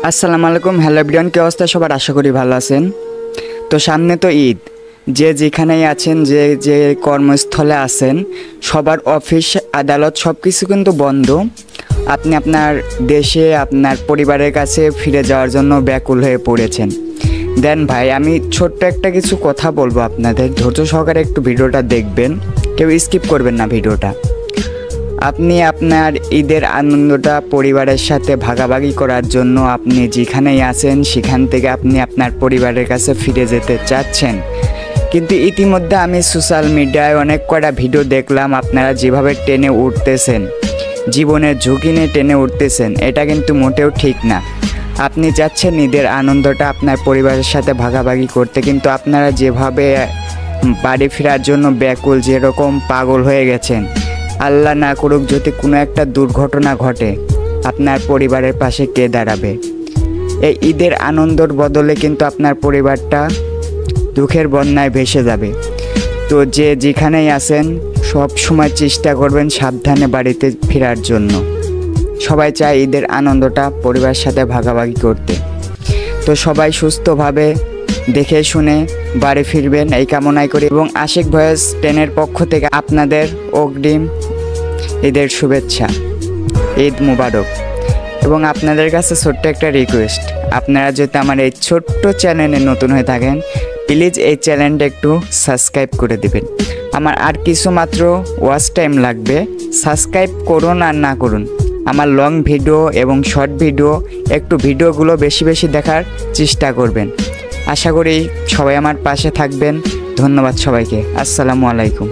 আসসালামু আলাইকুম। Hello everyone, কি অবস্থা সবার? আশা করি ভালো আছেন। তো সামনে তো ঈদ, যে যেখানেই আছেন, যে যে কর্মস্থলে আছেন, সবার অফিস আদালত সব কিছু কিন্তু বন্ধ। আপনি আপনার দেশে আপনার পরিবারের কাছে ফিরে যাওয়ার জন্য ব্যাকুল হয়ে পড়েছেন। দেন ভাই, আমি ছোট্ট একটা কিছু কথা বলবো আপনাদের, ধৈর্য সহকারে একটু ভিডিওটা দেখবেন, কেউ স্কিপ করবেন না ভিডিওটা। আপনি আপনার ঈদের আনন্দটা পরিবারের সাথে ভাগাভাগি করার জন্য আপনি যেখানেই আছেন সেখান থেকে আপনি আপনার পরিবারের কাছে ফিরে যেতে চাচ্ছেন, কিন্তু ইতিমধ্যে আমি সোশ্যাল মিডিয়ায় অনেক কটা ভিডিও দেখলাম। আপনারা যেভাবে টেনে উঠতেছেন, জীবনের ঝুঁকি নিয়ে টেনে উঠতেছেন, এটা কিন্তু মোটেও ঠিক না। আপনি চাচ্ছেন ঈদের আনন্দটা আপনার পরিবারের সাথে ভাগাভাগি করতে, কিন্তু আপনারা যেভাবে বাড়ি ফেরার জন্য ব্যাকুল, যেরকম পাগল হয়ে গেছেন, আল্লাহ না করুক যদি কোনো একটা দুর্ঘটনা ঘটে, আপনার পরিবারের পাশে কে দাঁড়াবে? এই ঈদের আনন্দর বদলে কিন্তু আপনার পরিবারটা দুঃখের বন্যায় ভেসে যাবে। তো যে যেখানেই আছেন সব সময় চেষ্টা করবেন সাবধানে বাড়িতে ফেরার জন্য। সবাই চায় ঈদের আনন্দটা পরিবারের সাথে ভাগাভাগি করতে। তো সবাই সুস্থভাবে দেখে শুনে বাড়ি ফিরবেন এই কামনাই করি, এবং আশিক ভয়েস 10-এর পক্ষ থেকে আপনাদের অগ্রিম ঈদের শুভেচ্ছা, ঈদ মুবারক। এবং আপনাদের কাছে ছোট্ট একটা রিকোয়েস্ট, আপনারা যদি আমার এই ছোট্ট চ্যানেলে নতুন হয়ে থাকেন, প্লিজ এই চ্যানেলটা একটু সাবস্ক্রাইব করে দেবেন। আমার আর কিছু মাত্র ওয়াচ টাইম লাগবে, সাবস্ক্রাইব করুন আর না করুন, আমার লং ভিডিও এবং শর্ট ভিডিও, একটু ভিডিওগুলো বেশি বেশি দেখার চেষ্টা করবেন। আশা করি সবাই আমার পাশে থাকবেন। ধন্যবাদ সবাইকে। আসসালামু আলাইকুম।